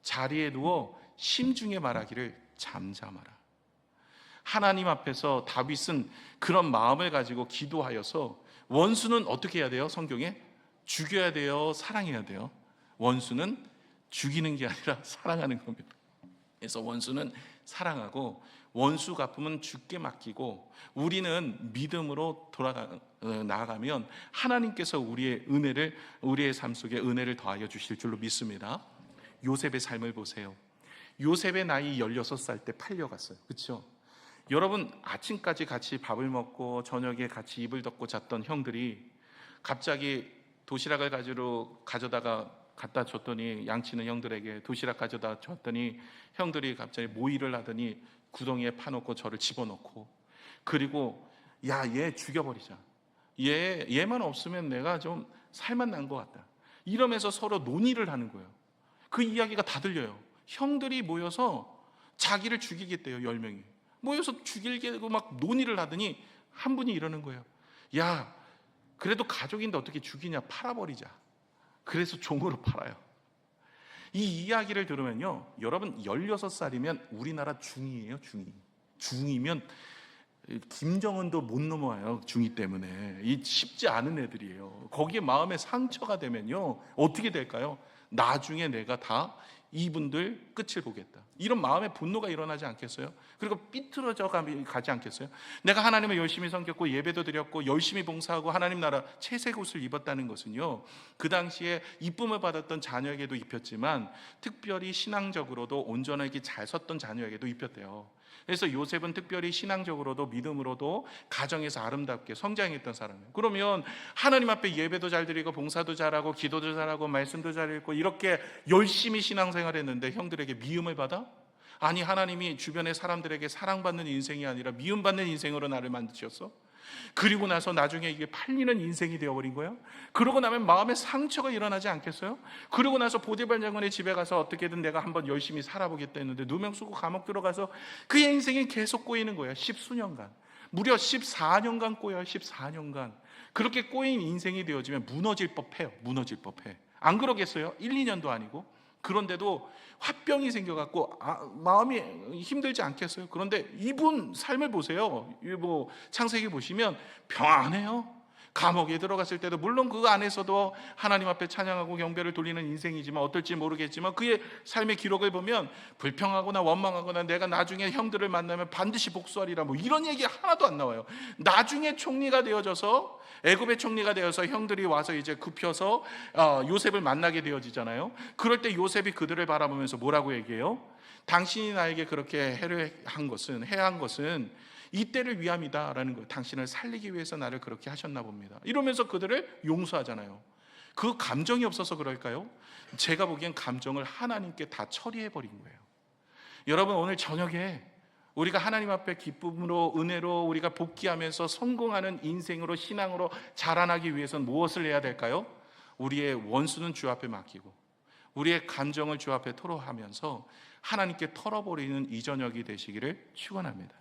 자리에 누워 심중에 말하기를 잠잠하라. 하나님 앞에서 다윗은 그런 마음을 가지고 기도하여서, 원수는 어떻게 해야 돼요? 성경에 죽여야 돼요? 사랑해야 돼요? 원수는 죽이는 게 아니라 사랑하는 겁니다. 그래서 원수는 사랑하고 원수 갚으면 죽게 맡기고, 우리는 믿음으로 나아가면 하나님께서 우리의 삶 속에 은혜를 더하여 주실 줄로 믿습니다. 요셉의 삶을 보세요. 요셉의 나이 16살 때 팔려갔어요. 그렇죠? 여러분, 아침까지 같이 밥을 먹고 저녁에 같이 이불 덮고 잤던 형들이 갑자기 도시락을 가져다가 갖다 줬더니, 양치는 형들에게 도시락 가져다 줬더니 형들이 갑자기 모의를 하더니 구덩이에 파놓고 저를 집어넣고, 그리고 야, 얘 죽여버리자, 얘만 없으면 내가 좀 살만 난 것 같다, 이러면서 서로 논의를 하는 거예요. 그 이야기가 다 들려요. 형들이 모여서 자기를 죽이겠대요. 10명이 모여서 죽이려고 막 논의를 하더니 한 분이 이러는 거예요. 야, 그래도 가족인데 어떻게 죽이냐, 팔아버리자. 그래서 종으로 팔아요. 이 이야기를 들으면요, 여러분 16살이면 우리나라 중이에요. 중이면 김정은도 못 넘어와요. 중이 때문에. 이 쉽지 않은 애들이에요. 거기에 마음에 상처가 되면요, 어떻게 될까요? 나중에 내가 다 이분들 끝을 보겠다, 이런 마음의 분노가 일어나지 않겠어요? 그리고 삐뚤어져 가지 않겠어요? 내가 하나님을 열심히 섬겼고 예배도 드렸고 열심히 봉사하고 하나님 나라 채색 옷을 입었다는 것은요, 그 당시에 이쁨을 받았던 자녀에게도 입혔지만 특별히 신앙적으로도 온전하게 잘 섰던 자녀에게도 입혔대요. 그래서 요셉은 특별히 신앙적으로도 믿음으로도 가정에서 아름답게 성장했던 사람이에요. 그러면 하나님 앞에 예배도 잘 드리고 봉사도 잘하고 기도도 잘하고 말씀도 잘 읽고 이렇게 열심히 신앙생활했는데 형들에게 미움을 받아? 아니, 하나님이 주변의 사람들에게 사랑받는 인생이 아니라 미움받는 인생으로 나를 만드셨어? 그리고 나서 나중에 이게 팔리는 인생이 되어버린 거예요. 그러고 나면 마음에 상처가 일어나지 않겠어요? 그러고 나서 보디발 장군의 집에 가서 어떻게든 내가 한번 열심히 살아보겠다 했는데 누명 쓰고 감옥 들어가서 그의 인생이 계속 꼬이는 거예요. 10수년간, 무려 14년간 꼬여요. 14년간 그렇게 꼬인 인생이 되어지면 무너질 법해요. 무너질 법해. 안 그러겠어요? 1, 2년도 아니고. 그런데도 화병이 생겨갖고 마음이 힘들지 않겠어요? 그런데 이분 삶을 보세요. 창세기 보시면 평안해요. 감옥에 들어갔을 때도 물론 그 안에서도 하나님 앞에 찬양하고 경배를 돌리는 인생이지만, 어떨지 모르겠지만 그의 삶의 기록을 보면 불평하거나 원망하거나 내가 나중에 형들을 만나면 반드시 복수하리라 이런 얘기 하나도 안 나와요. 나중에 총리가 되어져서, 애굽의 총리가 되어서 형들이 와서 이제 굽혀서 요셉을 만나게 되어지잖아요. 그럴 때 요셉이 그들을 바라보면서 뭐라고 얘기해요? 당신이 나에게 그렇게 해한 것은 이때를 위함이다라는 거예요. 당신을 살리기 위해서 나를 그렇게 하셨나 봅니다. 이러면서 그들을 용서하잖아요. 그 감정이 없어서 그럴까요? 제가 보기엔 감정을 하나님께 다 처리해버린 거예요. 여러분, 오늘 저녁에 우리가 하나님 앞에 기쁨으로 은혜로 우리가 복귀하면서 성공하는 인생으로, 신앙으로 자라나기 위해서는 무엇을 해야 될까요? 우리의 원수는 주 앞에 맡기고 우리의 감정을 주 앞에 토로하면서 하나님께 털어버리는 이 저녁이 되시기를 축원합니다.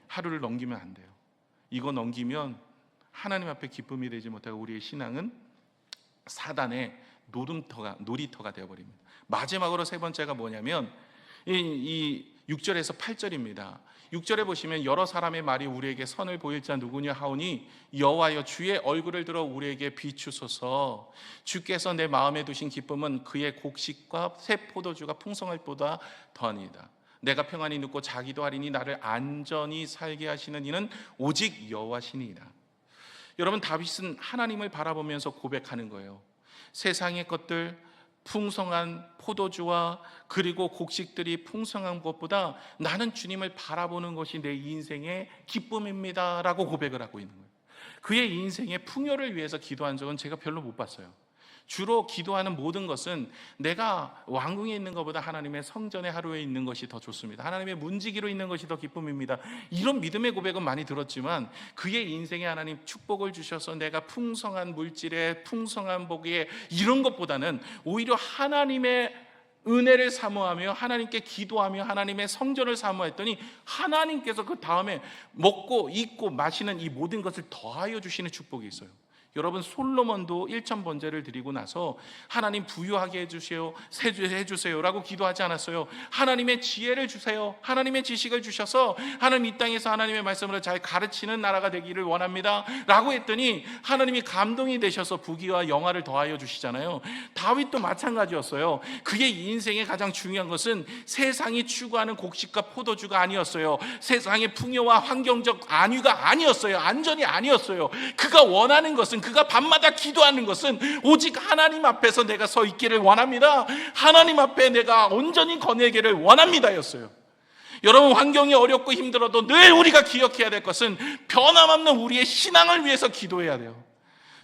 하루를 넘기면 안 돼요. 이거 넘기면 하나님 앞에 기쁨이 되지 못하고 우리의 신앙은 사단의 놀이터가 되어버립니다. 마지막으로 세 번째가 뭐냐면 이 6절에서 8절입니다. 6절에 보시면 여러 사람의 말이 우리에게 선을 보일 자 누구냐 하오니 여호와여 주의 얼굴을 들어 우리에게 비추소서. 주께서 내 마음에 두신 기쁨은 그의 곡식과 새 포도주가 풍성할 보다 더하니이다. 내가 평안히 눕고 자기도 하리니 나를 안전히 살게 하시는 이는 오직 여호와시니이다. 여러분, 다윗은 하나님을 바라보면서 고백하는 거예요. 세상의 것들, 풍성한 포도주와 그리고 곡식들이 풍성한 것보다 나는 주님을 바라보는 것이 내 인생의 기쁨입니다 라고 고백을 하고 있는 거예요. 그의 인생의 풍요를 위해서 기도한 적은 제가 별로 못 봤어요. 주로 기도하는 모든 것은 내가 왕궁에 있는 것보다 하나님의 성전의 하루에 있는 것이 더 좋습니다. 하나님의 문지기로 있는 것이 더 기쁨입니다. 이런 믿음의 고백은 많이 들었지만 그의 인생에 하나님 축복을 주셔서 내가 풍성한 물질에 풍성한 복에 이런 것보다는 오히려 하나님의 은혜를 사모하며 하나님께 기도하며 하나님의 성전을 사모했더니 하나님께서 그 다음에 먹고 입고 마시는 이 모든 것을 더하여 주시는 축복이 있어요. 여러분, 솔로몬도 1천 번제를 드리고 나서 하나님 부유하게 해주세요라고 기도하지 않았어요. 하나님의 지혜를 주세요, 하나님의 지식을 주셔서 하나님 이 땅에서 하나님의 말씀으로 잘 가르치는 나라가 되기를 원합니다 라고 했더니 하나님이 감동이 되셔서 부귀와 영화를 더하여 주시잖아요. 다윗도 마찬가지였어요. 그의 인생의 가장 중요한 것은 세상이 추구하는 곡식과 포도주가 아니었어요. 세상의 풍요와 환경적 안위가 아니었어요. 안전이 아니었어요. 그가 원하는 것은, 그가 밤마다 기도하는 것은 오직 하나님 앞에서 내가 서 있기를 원합니다, 하나님 앞에 내가 온전히 거내기를 원합니다 였어요. 여러분, 환경이 어렵고 힘들어도 늘 우리가 기억해야 될 것은 변함없는 우리의 신앙을 위해서 기도해야 돼요.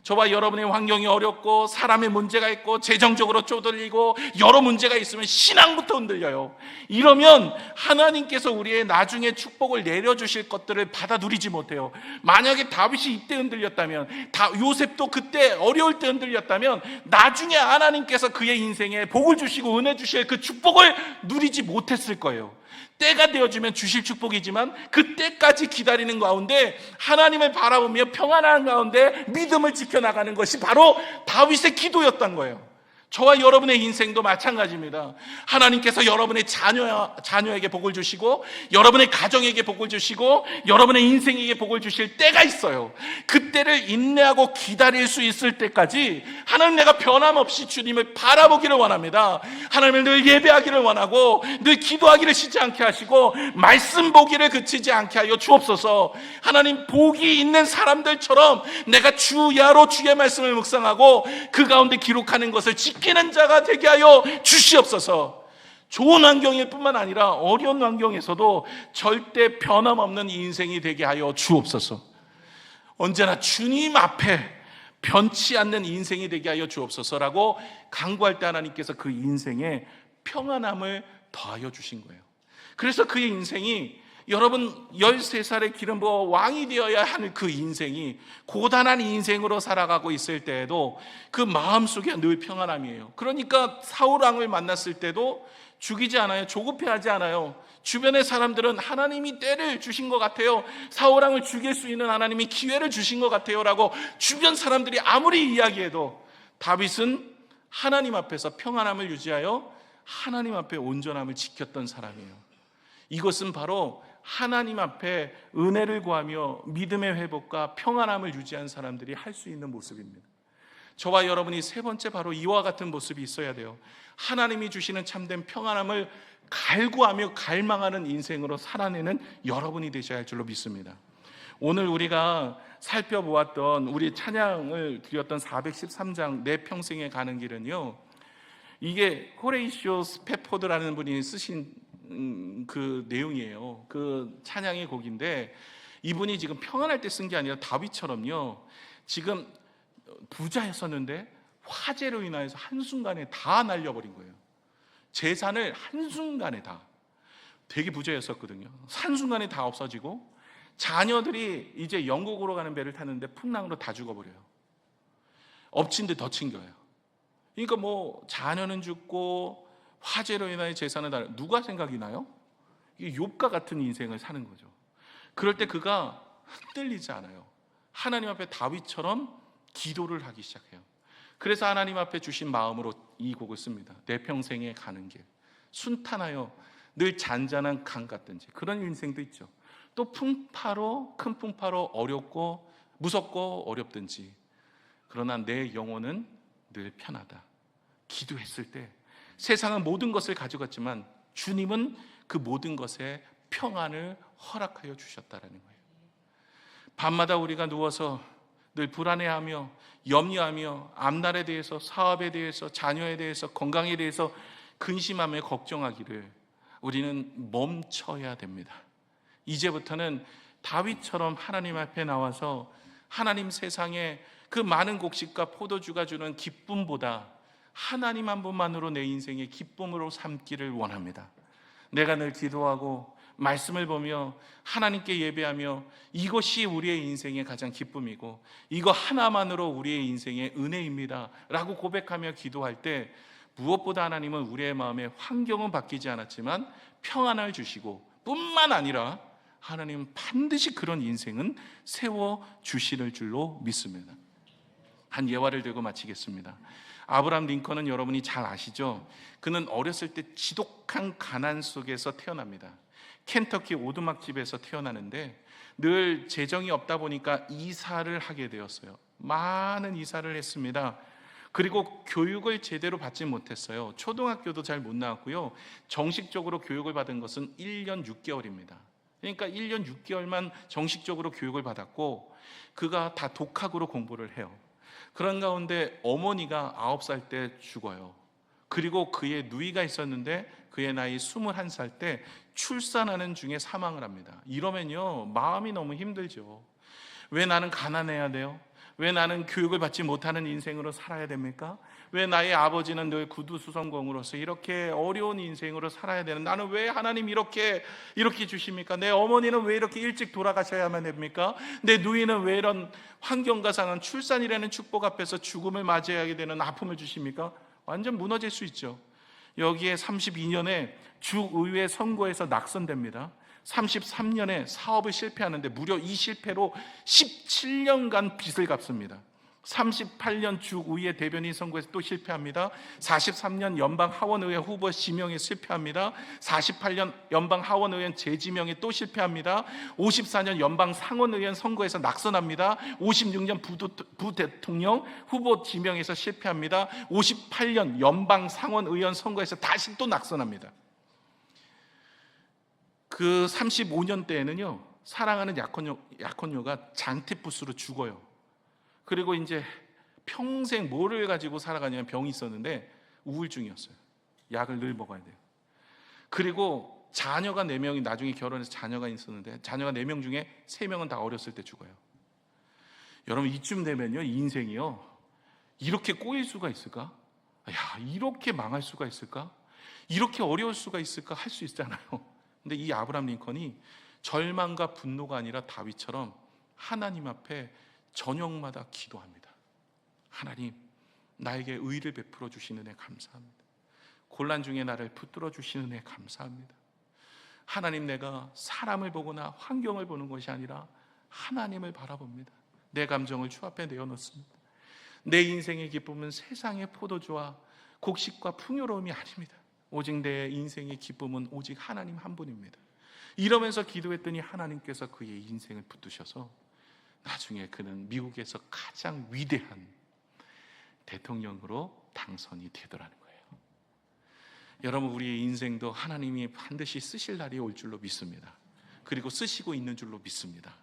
저와 여러분의 환경이 어렵고 사람의 문제가 있고 재정적으로 쪼들리고 여러 문제가 있으면 신앙부터 흔들려요. 이러면 하나님께서 우리의 나중에 축복을 내려주실 것들을 받아 누리지 못해요. 만약에 다윗이 이때 흔들렸다면, 요셉도 그때 어려울 때 흔들렸다면 나중에 하나님께서 그의 인생에 복을 주시고 은혜 주실 그 축복을 누리지 못했을 거예요. 때가 되어지면 주실 축복이지만 그 때까지 기다리는 가운데 하나님을 바라보며 평안한 가운데 믿음을 지켜나가는 것이 바로 다윗의 기도였던 거예요. 저와 여러분의 인생도 마찬가지입니다. 하나님께서 여러분의 자녀에게 복을 주시고 여러분의 가정에게 복을 주시고 여러분의 인생에게 복을 주실 때가 있어요. 그때를 인내하고 기다릴 수 있을 때까지 하나님, 내가 변함없이 주님을 바라보기를 원합니다. 하나님을 늘 예배하기를 원하고 늘 기도하기를 쉬지 않게 하시고 말씀 보기를 그치지 않게 하여 주옵소서. 하나님, 복이 있는 사람들처럼 내가 주야로 주의 말씀을 묵상하고 그 가운데 기록하는 것을 지키는 자가 되게 하여 주시옵소서. 좋은 환경일 뿐만 아니라 어려운 환경에서도 절대 변함없는 인생이 되게 하여 주옵소서. 언제나 주님 앞에 변치 않는 인생이 되게 하여 주옵소서라고 간구할 때 하나님께서 그 인생에 평안함을 더하여 주신 거예요. 그래서 그의 인생이, 여러분 13살에 기름 부어 왕이 되어야 하는 그 인생이 고단한 인생으로 살아가고 있을 때에도 그 마음속에 늘 평안함이에요. 그러니까 사울 왕을 만났을 때도 죽이지 않아요. 조급해하지 않아요. 주변의 사람들은 하나님이 때를 주신 것 같아요, 사울 왕을 죽일 수 있는 하나님이 기회를 주신 것 같아요 라고 주변 사람들이 아무리 이야기해도 다윗은 하나님 앞에서 평안함을 유지하여 하나님 앞에 온전함을 지켰던 사람이에요. 이것은 바로 하나님 앞에 은혜를 구하며 믿음의 회복과 평안함을 유지한 사람들이 할 수 있는 모습입니다. 저와 여러분이 세 번째, 바로 이와 같은 모습이 있어야 돼요. 하나님이 주시는 참된 평안함을 갈구하며 갈망하는 인생으로 살아내는 여러분이 되셔야 할 줄로 믿습니다. 오늘 우리가 살펴보았던, 우리 찬양을 드렸던 413장 내 평생에 가는 길은요, 이게 호레이시오 스페포드라는 분이 쓰신 그 내용이에요. 그 찬양의 곡인데, 이분이 지금 평안할 때 쓴 게 아니라 다윗처럼요, 지금 부자였었는데 화재로 인하여서 한순간에 다 날려버린 거예요. 재산을 한순간에 다, 되게 부자였었거든요. 한순간에 다 없어지고 자녀들이 이제 영국으로 가는 배를 탔는데 풍랑으로 다 죽어버려요. 엎친 데 덮친 거예요. 그러니까 뭐 자녀는 죽고 화재로 인하여 재산을 다, 누가 생각이 나요? 이게 욥과 같은 인생을 사는 거죠. 그럴 때 그가 흔들리지 않아요. 하나님 앞에 다윗처럼 기도를 하기 시작해요. 그래서 하나님 앞에 주신 마음으로 이 곡을 씁니다. 내 평생에 가는 길, 순탄하여 늘 잔잔한 강 같든지, 그런 인생도 있죠. 또 풍파로, 큰 풍파로 어렵고 무섭고 어렵든지, 그러나 내 영혼은 늘 편하다. 기도했을 때 세상은 모든 것을 가져갔지만 주님은 그 모든 것에 평안을 허락하여 주셨다라는 거예요. 밤마다 우리가 누워서 늘 불안해하며 염려하며 앞날에 대해서, 사업에 대해서, 자녀에 대해서, 건강에 대해서 근심하며 걱정하기를 우리는 멈춰야 됩니다. 이제부터는 다윗처럼 하나님 앞에 나와서 하나님, 세상에 그 많은 곡식과 포도주가 주는 기쁨보다 하나님 한 분만으로 내 인생의 기쁨으로 삼기를 원합니다. 내가 늘 기도하고 말씀을 보며 하나님께 예배하며 이것이 우리의 인생의 가장 기쁨이고 이거 하나만으로 우리의 인생의 은혜입니다 라고 고백하며 기도할 때 무엇보다 하나님은 우리의 마음의 환경은 바뀌지 않았지만 평안을 주시고 뿐만 아니라 하나님은 반드시 그런 인생은 세워주실 줄로 믿습니다. 한 예화를 들고 마치겠습니다. 아브라함 링컨은 여러분이 잘 아시죠? 그는 어렸을 때 지독한 가난 속에서 태어납니다. 켄터키 오두막집에서 태어나는데 늘 재정이 없다 보니까 이사를 하게 되었어요. 많은 이사를 했습니다. 그리고 교육을 제대로 받지 못했어요. 초등학교도 잘 못 나왔고요. 정식적으로 교육을 받은 것은 1년 6개월입니다. 그러니까 1년 6개월만 정식적으로 교육을 받았고 그가 다 독학으로 공부를 해요. 그런 가운데 어머니가 9살 때 죽어요. 그리고 그의 누이가 있었는데 그의 나이 21살 때 출산하는 중에 사망을 합니다. 이러면요 마음이 너무 힘들죠. 왜 나는 가난해야 돼요? 왜 나는 교육을 받지 못하는 인생으로 살아야 됩니까? 왜 나의 아버지는 늘 구두수성공으로서 이렇게 어려운 인생으로 살아야 되는 나는 왜 하나님 이렇게 주십니까? 내 어머니는 왜 이렇게 일찍 돌아가셔야만 됩니까? 내 누이는 왜 이런 환경과 상한 출산이라는 축복 앞에서 죽음을 맞이하게 되는 아픔을 주십니까? 완전 무너질 수 있죠. 여기에 32년에 주의회 선거에서 낙선됩니다. 33년에 사업을 실패하는데 무려 이 실패로 17년간 빚을 갚습니다. 38년 주의회 대변인 선거에서 또 실패합니다. 43년 연방 하원의회 후보 지명에 실패합니다. 48년 연방 하원의원 재지명에 또 실패합니다. 54년 연방 상원의원 선거에서 낙선합니다. 56년 부대통령 후보 지명에서 실패합니다. 58년 연방 상원의원 선거에서 다시 또 낙선합니다. 그 35년 때에는요 사랑하는 약혼녀가 장티푸스로 죽어요. 그리고 이제 평생 뭐를 가지고 살아가냐면 병이 있었는데 우울증이었어요. 약을 늘 먹어야 돼요. 그리고 자녀가 4명이 나중에 결혼해서 자녀가 있었는데 자녀가 4명 중에 3명은 다 어렸을 때 죽어요. 여러분 이쯤 되면요 인생이요 이렇게 꼬일 수가 있을까? 야 이렇게 망할 수가 있을까? 이렇게 어려울 수가 있을까? 할 수 있잖아요. 근데 이 아브라함 링컨이 절망과 분노가 아니라 다윗처럼 하나님 앞에 저녁마다 기도합니다. 하나님, 나에게 의를 베풀어 주시는 애 감사합니다. 곤란 중에 나를 붙들어 주시는 애 감사합니다. 하나님, 내가 사람을 보거나 환경을 보는 것이 아니라 하나님을 바라봅니다. 내 감정을 주 앞에 내어놓습니다. 내 인생의 기쁨은 세상의 포도주와 곡식과 풍요로움이 아닙니다. 오직 내 인생의 기쁨은 오직 하나님 한 분입니다. 이러면서 기도했더니 하나님께서 그의 인생을 붙드셔서 나중에 그는 미국에서 가장 위대한 대통령으로 당선이 되더라는 거예요. 여러분 우리의 인생도 하나님이 반드시 쓰실 날이 올 줄로 믿습니다. 그리고 쓰시고 있는 줄로 믿습니다.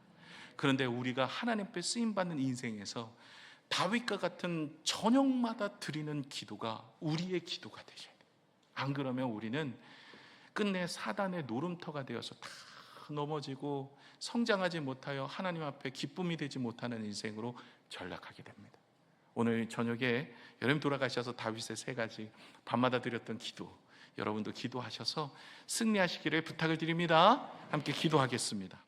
그런데 우리가 하나님 앞에 쓰임받는 인생에서 다윗과 같은 저녁마다 드리는 기도가 우리의 기도가 되셔야 돼요. 안 그러면 우리는 끝내 사단의 노름터가 되어서 다 넘어지고 성장하지 못하여 하나님 앞에 기쁨이 되지 못하는 인생으로 전락하게 됩니다. 오늘 저녁에 여러분 돌아가셔서 다윗의 3가지 밤마다 드렸던 기도 여러분도 기도하셔서 승리하시기를 부탁을 드립니다. 함께 기도하겠습니다.